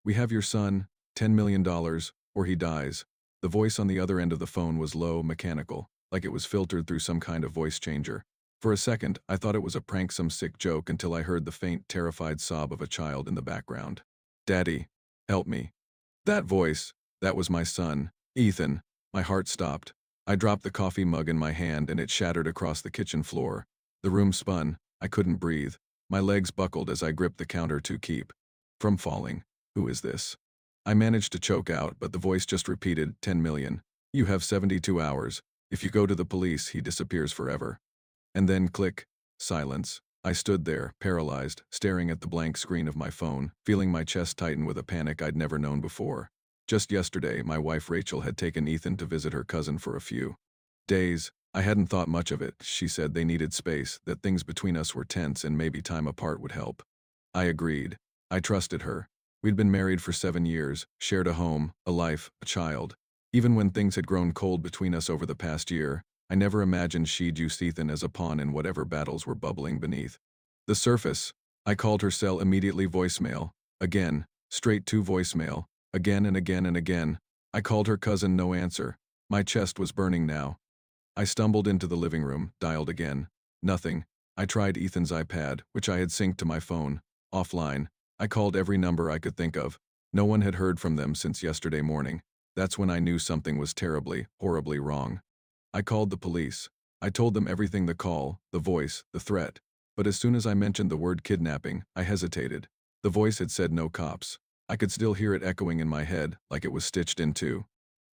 We have your son, $10 million, or he dies. The voice on the other end of the phone was low, mechanical, like it was filtered through some kind of voice changer. For a second, I thought it was a prank, some sick joke, until I heard the faint, terrified sob of a child in the background. Daddy, help me. That voice, that was my son, Ethan. My heart stopped. I dropped the coffee mug in my hand and it shattered across the kitchen floor. The room spun. I couldn't breathe. My legs buckled as I gripped the counter to keep from falling. Who is this? I managed to choke out, but the voice just repeated, 10 million. You have 72 hours. If you go to the police, he disappears forever. And then click, silence. I stood there, paralyzed, staring at the blank screen of my phone, feeling my chest tighten with a panic I'd never known before. Just yesterday, my wife Rachel had taken Ethan to visit her cousin for a few days. I hadn't thought much of it. She said they needed space, that things between us were tense and maybe time apart would help. I agreed. I trusted her. We'd been married for 7 years, shared a home, a life, a child. Even when things had grown cold between us over the past year, I never imagined she'd use Ethan as a pawn in whatever battles were bubbling beneath the surface. I called her cell immediately, voicemail. Again, straight to voicemail. Again and again and again. I called her cousin, no answer. My chest was burning now. I stumbled into the living room, dialed again. Nothing. I tried Ethan's iPad, which I had synced to my phone. Offline. I called every number I could think of. No one had heard from them since yesterday morning. That's when I knew something was terribly, horribly wrong. I called the police. I told them everything, the call, the voice, the threat. But as soon as I mentioned the word kidnapping, I hesitated. The voice had said no cops. I could still hear it echoing in my head, like it was stitched into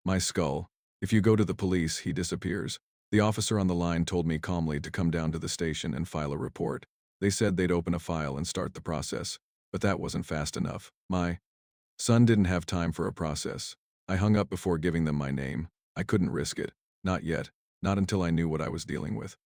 my skull. If you go to the police, he disappears. The officer on the line told me calmly to come down to the station and file a report. They said they'd open a file and start the process. But that wasn't fast enough. My son didn't have time for a process. I hung up before giving them my name. I couldn't risk it. Not yet. Not until I knew what I was dealing with.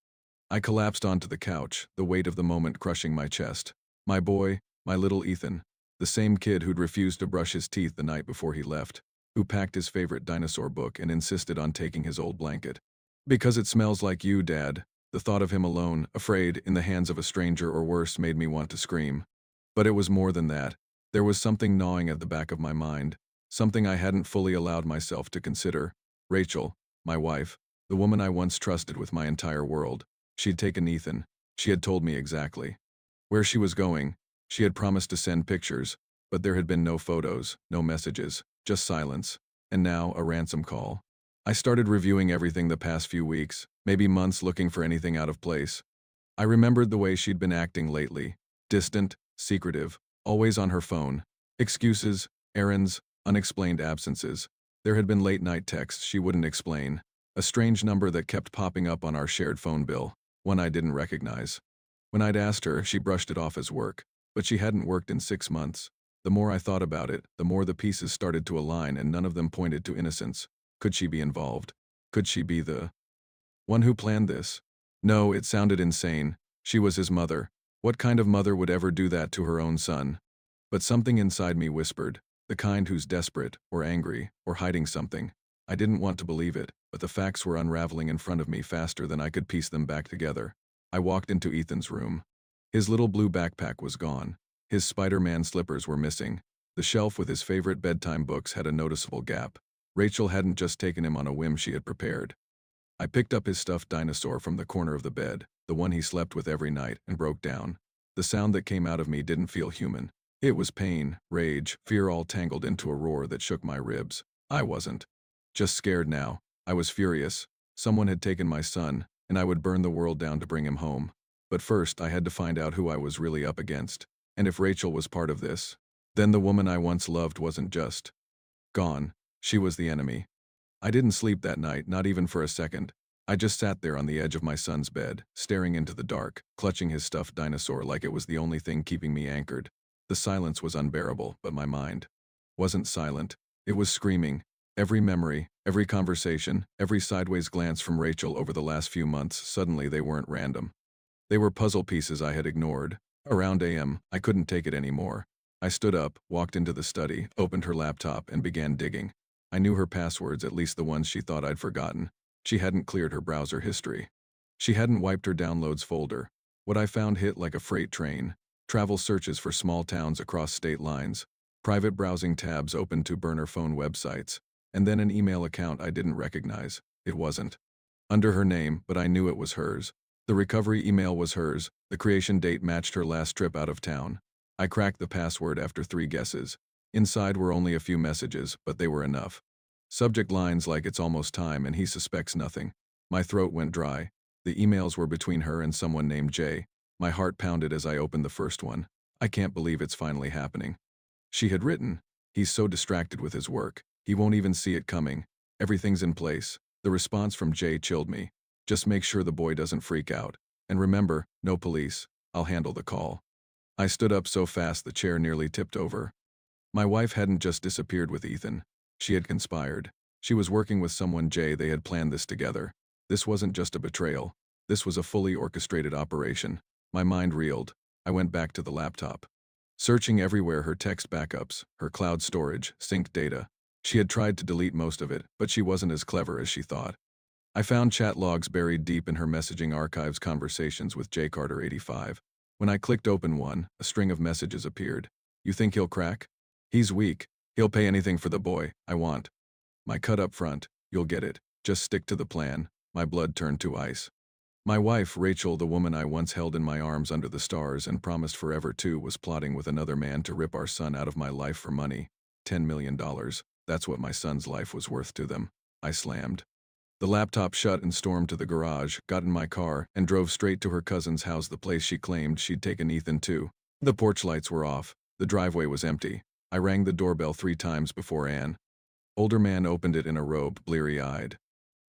I collapsed onto the couch, the weight of the moment crushing my chest. My boy, my little Ethan. The same kid who'd refused to brush his teeth the night before he left. Who packed his favorite dinosaur book and insisted on taking his old blanket. Because it smells like you, Dad. The thought of him alone, afraid, in the hands of a stranger or worse, made me want to scream. But it was more than that. There was something gnawing at the back of my mind. Something I hadn't fully allowed myself to consider. Rachel, my wife, the woman I once trusted with my entire world. She'd taken Ethan. She had told me exactly where she was going. She had promised to send pictures, but there had been no photos, no messages, just silence. And now, a ransom call. I started reviewing everything the past few weeks, maybe months, looking for anything out of place. I remembered the way she'd been acting lately. Distant, secretive, always on her phone. Excuses, errands, unexplained absences. There had been late-night texts she wouldn't explain. A strange number that kept popping up on our shared phone bill, one I didn't recognize. When I'd asked her, she brushed it off as work. But she hadn't worked in 6 months. The more I thought about it, the more the pieces started to align, and none of them pointed to innocence. Could she be involved? Could she be the one who planned this? No, it sounded insane. She was his mother. What kind of mother would ever do that to her own son? But something inside me whispered, the kind who's desperate, or angry, or hiding something. I didn't want to believe it, but the facts were unraveling in front of me faster than I could piece them back together. I walked into Ethan's room. His little blue backpack was gone. His Spider-Man slippers were missing. The shelf with his favorite bedtime books had a noticeable gap. Rachel hadn't just taken him on a whim, she had prepared. I picked up his stuffed dinosaur from the corner of the bed, the one he slept with every night, and broke down. The sound that came out of me didn't feel human. It was pain, rage, fear, all tangled into a roar that shook my ribs. I wasn't just scared now. I was furious. Someone had taken my son, and I would burn the world down to bring him home. But first, I had to find out who I was really up against. And if Rachel was part of this, then the woman I once loved wasn't just gone. She was the enemy. I didn't sleep that night, not even for a second. I just sat there on the edge of my son's bed, staring into the dark, clutching his stuffed dinosaur like it was the only thing keeping me anchored. The silence was unbearable, but my mind wasn't silent. It was screaming. Every memory, every conversation, every sideways glance from Rachel over the last few months, suddenly they weren't random. They were puzzle pieces I had ignored. Around a.m., I couldn't take it anymore. I stood up, walked into the study, opened her laptop, and began digging. I knew her passwords, at least the ones she thought I'd forgotten. She hadn't cleared her browser history. She hadn't wiped her downloads folder. What I found hit like a freight train. Travel searches for small towns across state lines. Private browsing tabs opened to burner phone websites, and then an email account I didn't recognize. It wasn't under her name, but I knew it was hers. The recovery email was hers. The creation date matched her last trip out of town. I cracked the password after 3 guesses. Inside were only a few messages, but they were enough. Subject lines like "it's almost time" and "he suspects nothing." My throat went dry. The emails were between her and someone named Jay. My heart pounded as I opened the first one. I can't believe it's finally happening. She had written, "He's so distracted with his work. He won't even see it coming. Everything's in place." The response from Jay chilled me. "Just make sure the boy doesn't freak out. And remember, no police. I'll handle the call." I stood up so fast the chair nearly tipped over. My wife hadn't just disappeared with Ethan. She had conspired. She was working with someone Jay. They had planned this together. This wasn't just a betrayal. This was a fully orchestrated operation. My mind reeled. I went back to the laptop. Searching everywhere, her text backups, her cloud storage, synced data. She had tried to delete most of it, but she wasn't as clever as she thought. I found chat logs buried deep in her messaging archives, conversations with J. Carter 85. When I clicked open one, a string of messages appeared. "You think he'll crack? He's weak. He'll pay anything for the boy I want. My cut up front. You'll get it. Just stick to the plan." My blood turned to ice. My wife, Rachel, the woman I once held in my arms under the stars and promised forever to, was plotting with another man to rip our son out of my life for money. $10 million. That's what my son's life was worth to them. I slammed the laptop shut and stormed to the garage, got in my car, and drove straight to her cousin's house, the place she claimed she'd taken Ethan to. The porch lights were off. The driveway was empty. I rang the doorbell 3 times before an older man opened it in a robe, bleary-eyed.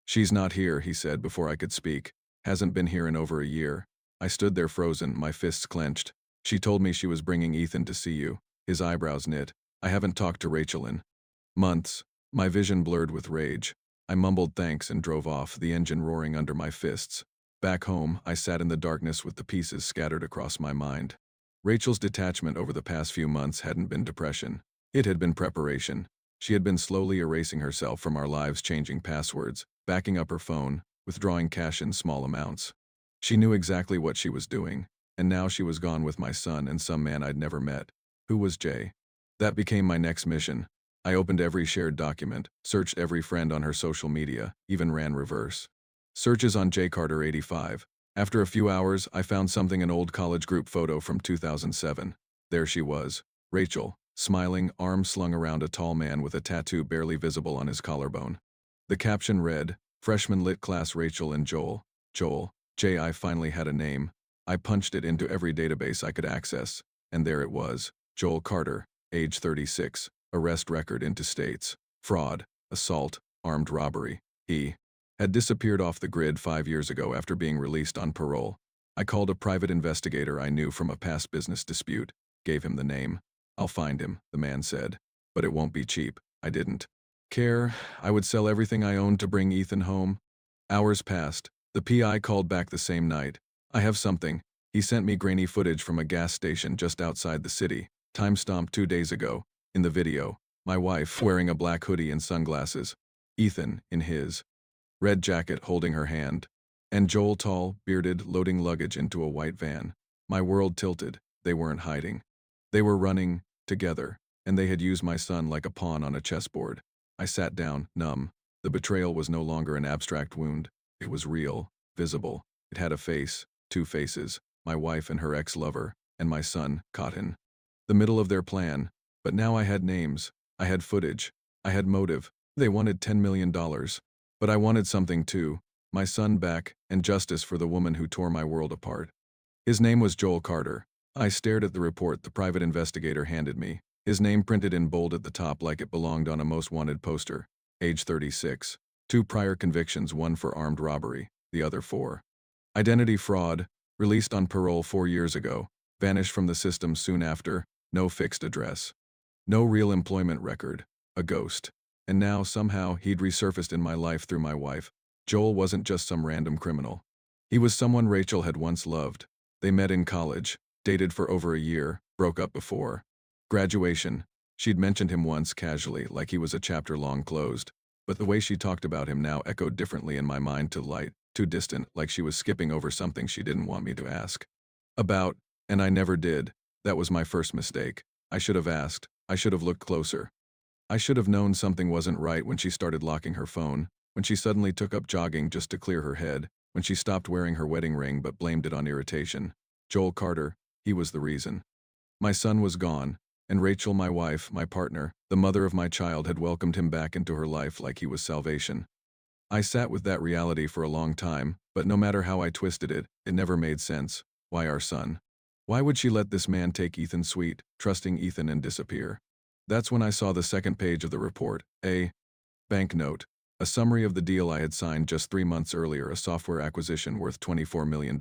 "She's not here," he said before I could speak. "Hasn't been here in over a year." I stood there frozen, my fists clenched. "She told me she was bringing Ethan to see you." His eyebrows knit. "I haven't talked to Rachel in months." My vision blurred with rage. I mumbled thanks and drove off, the engine roaring under my fists. Back home, I sat in the darkness with the pieces scattered across my mind. Rachel's detachment over the past few months hadn't been depression. It had been preparation. She had been slowly erasing herself from our lives, changing passwords, backing up her phone, withdrawing cash in small amounts. She knew exactly what she was doing, and now she was gone with my son and some man I'd never met. Who was Jay? That became my next mission. I opened every shared document, searched every friend on her social media, even ran reverse searches on J. Carter 85. After a few hours, I found something, an old college group photo from 2007. There she was, Rachel, smiling, arms slung around a tall man with a tattoo barely visible on his collarbone. The caption read, "Freshman lit class Rachel and Joel." Joel. J. I finally had a name. I punched it into every database I could access, and there it was, Joel Carter, age 36. Arrest record into states. Fraud, assault, armed robbery. He had disappeared off the grid 5 years ago after being released on parole. I called a private investigator I knew from a past business dispute, gave him the name. "I'll find him," the man said. "But it won't be cheap." I didn't care. I would sell everything I owned to bring Ethan home. Hours passed. The PI called back the same night. "I have something." He sent me grainy footage from a gas station just outside the city, time-stamped 2 days ago. In the video, my wife wearing a black hoodie and sunglasses. Ethan, in his red jacket, holding her hand. And Joel, tall, bearded, loading luggage into a white van. My world tilted. They weren't hiding. They were running, together, and they had used my son like a pawn on a chessboard. I sat down, numb. The betrayal was no longer an abstract wound. It was real, visible. It had a face, 2 faces, my wife and her ex-lover, and my son, caught in the middle of their plan. But now I had names, I had footage, I had motive. They wanted $10 million. But I wanted something too, my son back, and justice for the woman who tore my world apart. His name was Joel Carter. I stared at the report the private investigator handed me, his name printed in bold at the top like it belonged on a most wanted poster. Age 36. 2 prior convictions, one for armed robbery, the other for identity fraud, released on parole 4 years ago, vanished from the system soon after, no fixed address. No real employment record, a ghost. And now, somehow, he'd resurfaced in my life through my wife. Joel wasn't just some random criminal. He was someone Rachel had once loved. They met in college, dated for over a year, broke up before graduation. She'd mentioned him once casually, like he was a chapter long closed. But the way she talked about him now echoed differently in my mind, too light, too distant, like she was skipping over something she didn't want me to ask about, and I never did. That was my first mistake. I should have asked. I should have looked closer. I should have known something wasn't right when she started locking her phone, when she suddenly took up jogging just to clear her head, when she stopped wearing her wedding ring but blamed it on irritation. Joel Carter, he was the reason. My son was gone, and Rachel, my wife, my partner, the mother of my child, had welcomed him back into her life like he was salvation. I sat with that reality for a long time, but no matter how I twisted it, it never made sense. Why our son? Why would she let this man take Ethan's suite, trusting Ethan, and disappear? That's when I saw the second page of the report. A banknote. A summary of the deal I had signed just 3 months earlier, a software acquisition worth $24 million.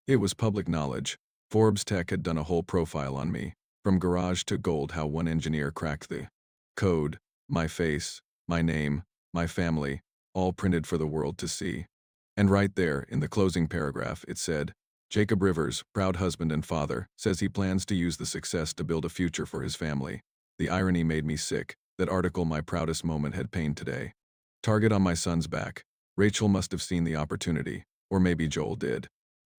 It was public knowledge. Forbes Tech had done a whole profile on me. From garage to gold, how one engineer cracked the code. My face, my name, my family, all printed for the world to see. And right there, in the closing paragraph, it said, Jacob Rivers, proud husband and father, says he plans to use the success to build a future for his family. The irony made me sick. That article, my proudest moment, had pain today. Target on my son's back. Rachel must have seen the opportunity. Or maybe Joel did.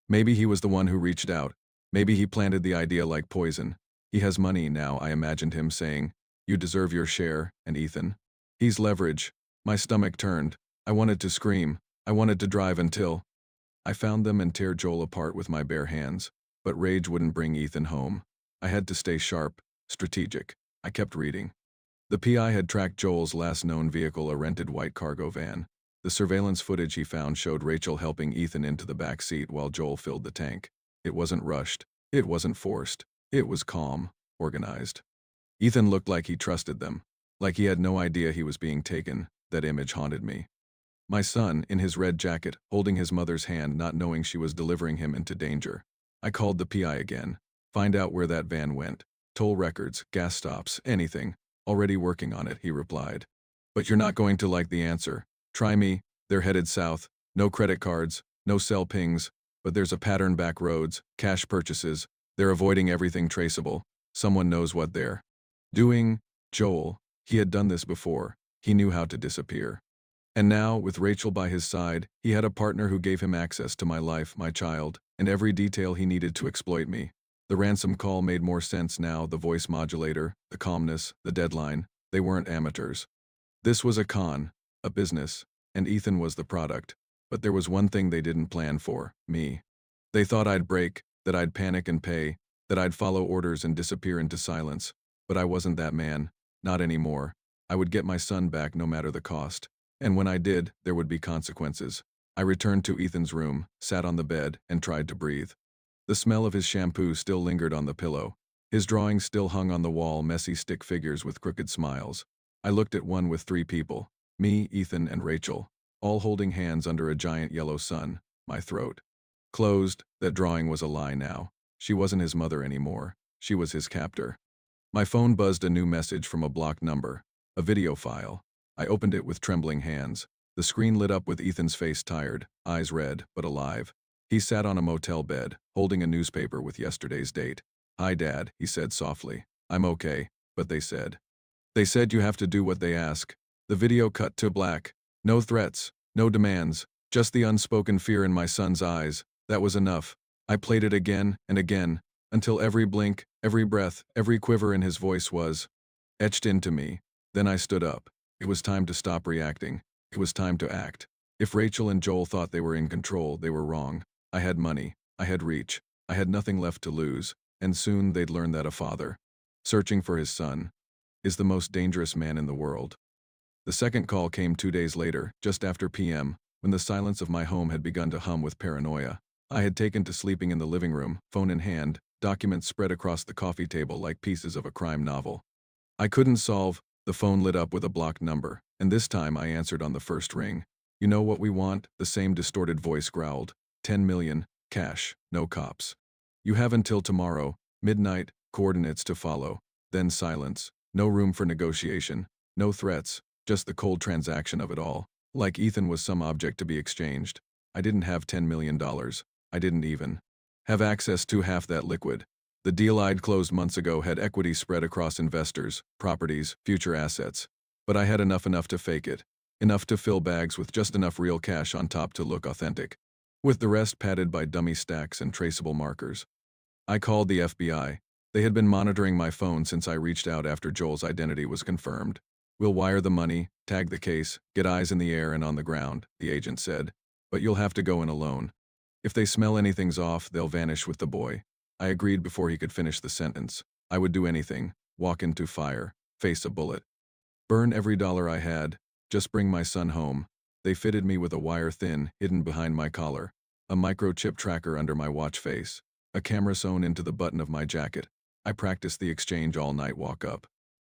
Maybe he was the one who reached out. Maybe he planted the idea like poison. He has money now, I imagined him saying. You deserve your share, and Ethan. He's leverage. My stomach turned. I wanted to scream. I wanted to drive until I found them and tear Joel apart with my bare hands. But rage wouldn't bring Ethan home. I had to stay sharp, strategic. I kept reading. The PI had tracked Joel's last known vehicle, a rented white cargo van. The surveillance footage he found showed Rachel helping Ethan into the back seat while Joel filled the tank. It wasn't rushed. It wasn't forced. It was calm, organized. Ethan looked like he trusted them, like he had no idea he was being taken. That image haunted me. My son, in his red jacket, holding his mother's hand, not knowing she was delivering him into danger. I called the PI again. Find out where that van went. Toll records, gas stops, anything. Already working on it, he replied. But you're not going to like the answer. Try me. They're headed south. No credit cards, no cell pings, but there's a pattern: back roads, cash purchases. They're avoiding everything traceable. Someone knows what they're doing. Joel, he had done this before. He knew how to disappear. And now, with Rachel by his side, he had a partner who gave him access to my life, my child, and every detail he needed to exploit me. The ransom call made more sense now, the voice modulator, the calmness, the deadline. They weren't amateurs. This was a con, a business, and Ethan was the product. But there was one thing they didn't plan for: me. They thought I'd break, that I'd panic and pay, that I'd follow orders and disappear into silence. But I wasn't that man. Not anymore. I would get my son back no matter the cost. And when I did, there would be consequences. I returned to Ethan's room, sat on the bed, and tried to breathe. The smell of his shampoo still lingered on the pillow. His drawings still hung on the wall, messy stick figures with crooked smiles. I looked at one with 3 people. Me, Ethan, and Rachel. All holding hands under a giant yellow sun. My throat closed. That drawing was a lie now. She wasn't his mother anymore. She was his captor. My phone buzzed, a new message from a blocked number. A video file. I opened it with trembling hands. The screen lit up with Ethan's face, tired, eyes red, but alive. He sat on a motel bed, holding a newspaper with yesterday's date. Hi, Dad, he said softly. I'm okay, but they said you have to do what they ask. The video cut to black. No threats, no demands, just the unspoken fear in my son's eyes. That was enough. I played it again and again, until every blink, every breath, every quiver in his voice was etched into me. Then I stood up. It was time to stop reacting. It was time to act. If Rachel and Joel thought they were in control, they were wrong. I had money. I had reach. I had nothing left to lose. And soon they'd learn that a father, searching for his son, is the most dangerous man in the world. The second call came 2 days later, just after p.m., when the silence of my home had begun to hum with paranoia. I had taken to sleeping in the living room, phone in hand, documents spread across the coffee table like pieces of a crime novel. I couldn't solve. The phone lit up with a blocked number, and this time I answered on the first ring. You know what we want? The same distorted voice growled. 10 million, cash, no cops. You have until tomorrow, midnight, coordinates to follow. Then silence. No room for negotiation. No threats, just the cold transaction of it all. Like Ethan was some object to be exchanged. I didn't have $10 million. I didn't even have access to half that liquid. The deal I'd closed months ago had equity spread across investors, properties, future assets. But I had enough to fake it. Enough to fill bags with just enough real cash on top to look authentic. With the rest padded by dummy stacks and traceable markers. I called the FBI. They had been monitoring my phone since I reached out after Joel's identity was confirmed. We'll wire the money, tag the case, get eyes in the air and on the ground, the agent said. But you'll have to go in alone. If they smell anything's off, they'll vanish with the boy. I agreed before he could finish the sentence. I would do anything, walk into fire, face a bullet. Burn every dollar I had, just bring my son home. They fitted me with a wire thin, hidden behind my collar, a microchip tracker under my watch face, a camera sewn into the button of my jacket. I practiced the exchange all night walk up.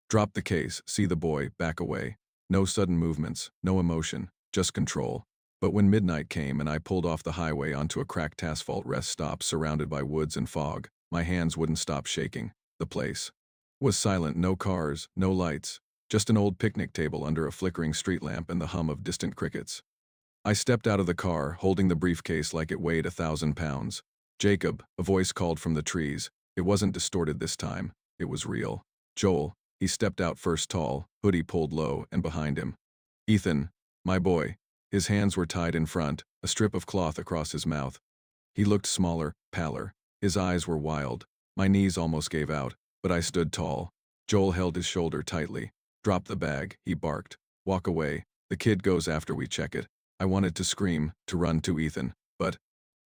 Drop the case, see the boy, back away. No sudden movements, no emotion, just control. But when midnight came and I pulled off the highway onto a cracked asphalt rest stop surrounded by woods and fog, my hands wouldn't stop shaking. The place was silent, no cars, no lights, just an old picnic table under a flickering street lamp and the hum of distant crickets. I stepped out of the car, holding the briefcase like it weighed 1,000 pounds. Jacob, a voice called from the trees. It wasn't distorted this time. It was real. Joel, he stepped out first, tall, hoodie pulled low, and behind him. Ethan, my boy. His hands were tied in front, a strip of cloth across his mouth. He looked smaller, paler. His eyes were wild. My knees almost gave out, but I stood tall. Joel held his shoulder tightly. Drop the bag, he barked. Walk away. The kid goes after we check it. I wanted to scream, to run to Ethan, but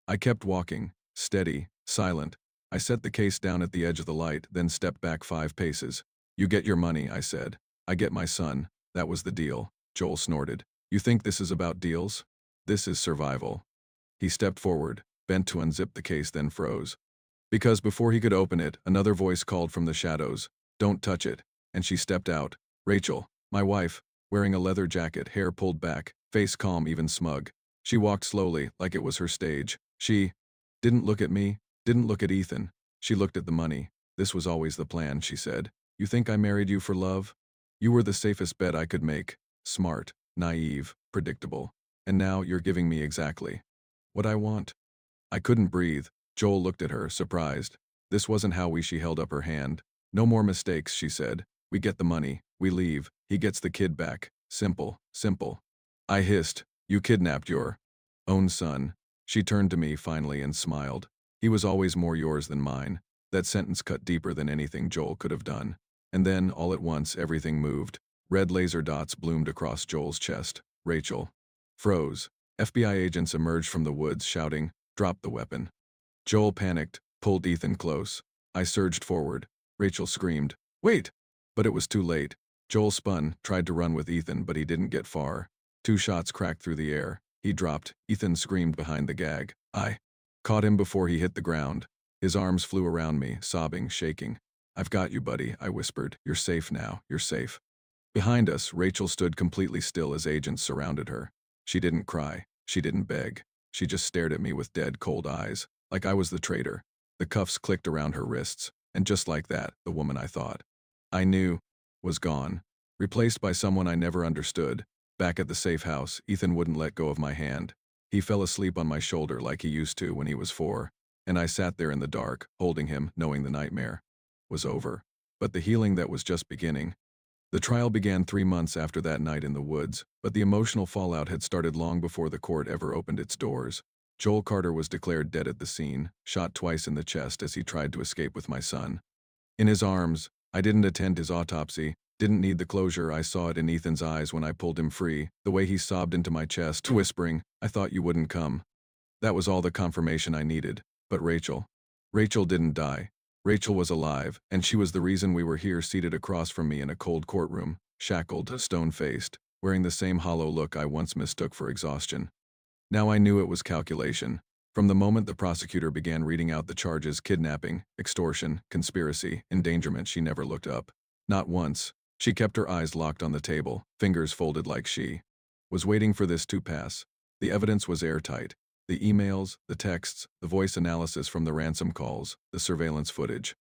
I kept walking, steady, silent. I set the case down at the edge of the light, then stepped back 5 paces. You get your money, I said. I get my son. That was the deal. Joel snorted. You think this is about deals? This is survival. He stepped forward, bent to unzip the case, then froze. Because before he could open it, another voice called from the shadows. Don't touch it. And she stepped out. Rachel, my wife, wearing a leather jacket, hair pulled back, face calm, even smug. She walked slowly, like it was her stage. She didn't look at me, didn't look at Ethan. She looked at the money. This was always the plan, she said. You think I married you for love? You were the safest bet I could make. Smart, naive, predictable. And now you're giving me exactly what I want. I couldn't breathe. Joel looked at her, surprised. This wasn't how she held up her hand. No more mistakes, she said. We get the money, we leave, he gets the kid back. Simple, simple. I hissed, you kidnapped your own son. She turned to me finally and smiled. He was always more yours than mine. That sentence cut deeper than anything Joel could have done. And then, all at once, everything moved. Red laser dots bloomed across Joel's chest. Rachel froze. FBI agents emerged from the woods, shouting, drop the weapon. Joel panicked, pulled Ethan close. I surged forward. Rachel screamed, wait! But it was too late. Joel spun, tried to run with Ethan, but he didn't get far. 2 shots cracked through the air. He dropped. Ethan screamed behind the gag. I caught him before he hit the ground. His arms flew around me, sobbing, shaking. I've got you, buddy, I whispered. You're safe now, you're safe. Behind us, Rachel stood completely still as agents surrounded her. She didn't cry. She didn't beg. She just stared at me with dead, cold eyes, like I was the traitor. The cuffs clicked around her wrists, and just like that, the woman I thought I knew was gone, replaced by someone I never understood. Back at the safe house, Ethan wouldn't let go of my hand. He fell asleep on my shoulder like he used to when he was 4, and I sat there in the dark, holding him, knowing the nightmare was over. But the healing that was just beginning. The trial began 3 months after that night in the woods, but the emotional fallout had started long before the court ever opened its doors. Joel Carter was declared dead at the scene, shot twice in the chest as he tried to escape with my son in his arms. I didn't attend his autopsy, didn't need the closure. I saw it in Ethan's eyes when I pulled him free, the way he sobbed into my chest, whispering, I thought you wouldn't come. That was all the confirmation I needed. But Rachel didn't die. Rachel was alive, and she was the reason we were here, seated across from me in a cold courtroom, shackled, stone-faced, wearing the same hollow look I once mistook for exhaustion. Now I knew it was calculation. From the moment the prosecutor began reading out the charges, kidnapping, extortion, conspiracy, endangerment, she never looked up. Not once. She kept her eyes locked on the table, fingers folded like she was waiting for this to pass. The evidence was airtight. The emails, the texts, the voice analysis from the ransom calls, the surveillance footage.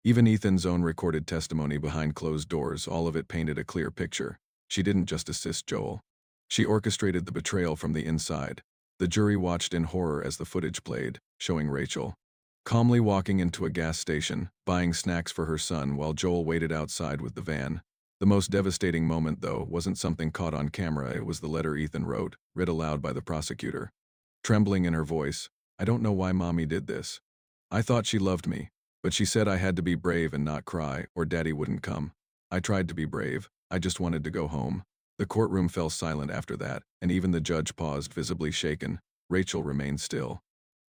Even Ethan's own recorded testimony behind closed doors, all of it painted a clear picture. She didn't just assist Joel. She orchestrated the betrayal from the inside. The jury watched in horror as the footage played, showing Rachel calmly walking into a gas station, buying snacks for her son while Joel waited outside with the van. The most devastating moment, though, wasn't something caught on camera. It was the letter Ethan wrote, read aloud by the prosecutor. Trembling in her voice, I don't know why Mommy did this. I thought she loved me. But she said I had to be brave and not cry, or Daddy wouldn't come. I tried to be brave. I just wanted to go home. The courtroom fell silent after that, and even the judge paused, visibly shaken. Rachel remained still.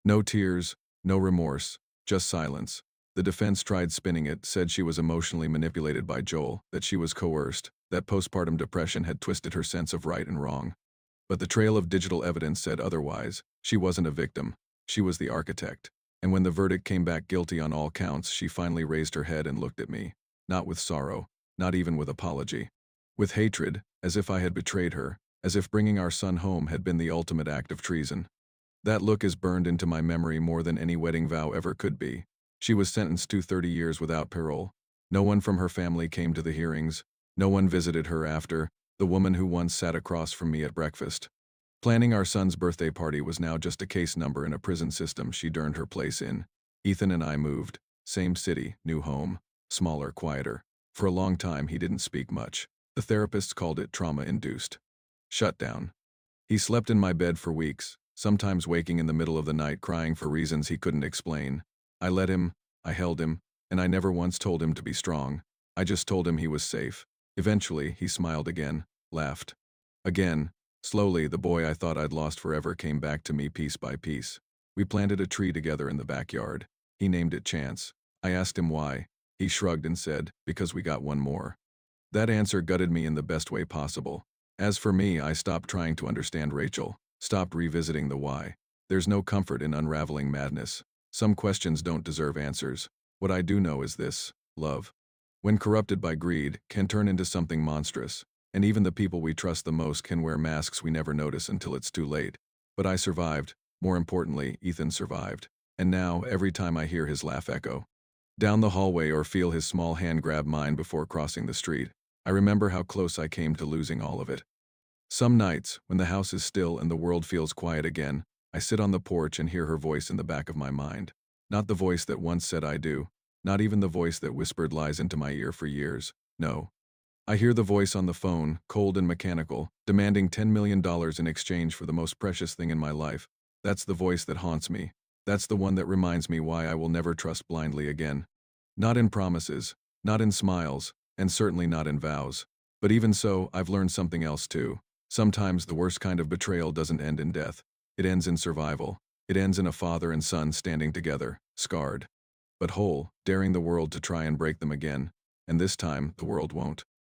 No tears, no remorse, just silence. The defense tried spinning it, said she was emotionally manipulated by Joel, that she was coerced, that postpartum depression had twisted her sense of right and wrong. But the trail of digital evidence said otherwise. She wasn't a victim. She was the architect. And when the verdict came back guilty on all counts, she finally raised her head and looked at me. Not with sorrow, not even with apology. With hatred, as if I had betrayed her, as if bringing our son home had been the ultimate act of treason. That look is burned into my memory more than any wedding vow ever could be. She was sentenced to 30 years without parole. No one from her family came to the hearings. No one visited her after, the woman who once sat across from me at breakfast. Planning our son's birthday party was now just a case number in a prison system she'd earned her place in. Ethan and I moved. Same city, new home. Smaller, quieter. For a long time, he didn't speak much. The therapists called it trauma-induced. Shutdown. He slept in my bed for weeks, sometimes waking in the middle of the night crying for reasons he couldn't explain. I let him, I held him, and I never once told him to be strong. I just told him he was safe. Eventually, he smiled again, laughed. Again, slowly, the boy I thought I'd lost forever came back to me piece by piece. We planted a tree together in the backyard. He named it Chance. I asked him why. He shrugged and said, because we got one more. That answer gutted me in the best way possible. As for me, I stopped trying to understand Rachel, stopped revisiting the why. There's no comfort in unraveling madness. Some questions don't deserve answers. What I do know is this: love, when corrupted by greed, can turn into something monstrous. And even the people we trust the most can wear masks we never notice until it's too late. But I survived. More importantly, Ethan survived. And now, every time I hear his laugh echo down the hallway or feel his small hand grab mine before crossing the street, I remember how close I came to losing all of it. Some nights, when the house is still and the world feels quiet again, I sit on the porch and hear her voice in the back of my mind. Not the voice that once said I do. Not even the voice that whispered lies into my ear for years. No. I hear the voice on the phone, cold and mechanical, demanding $10 million in exchange for the most precious thing in my life. That's the voice that haunts me. That's the one that reminds me why I will never trust blindly again. Not in promises, not in smiles, and certainly not in vows. But even so, I've learned something else too. Sometimes the worst kind of betrayal doesn't end in death. It ends in survival. It ends in a father and son standing together, scarred, but whole, daring the world to try and break them again. And this time, the world won't.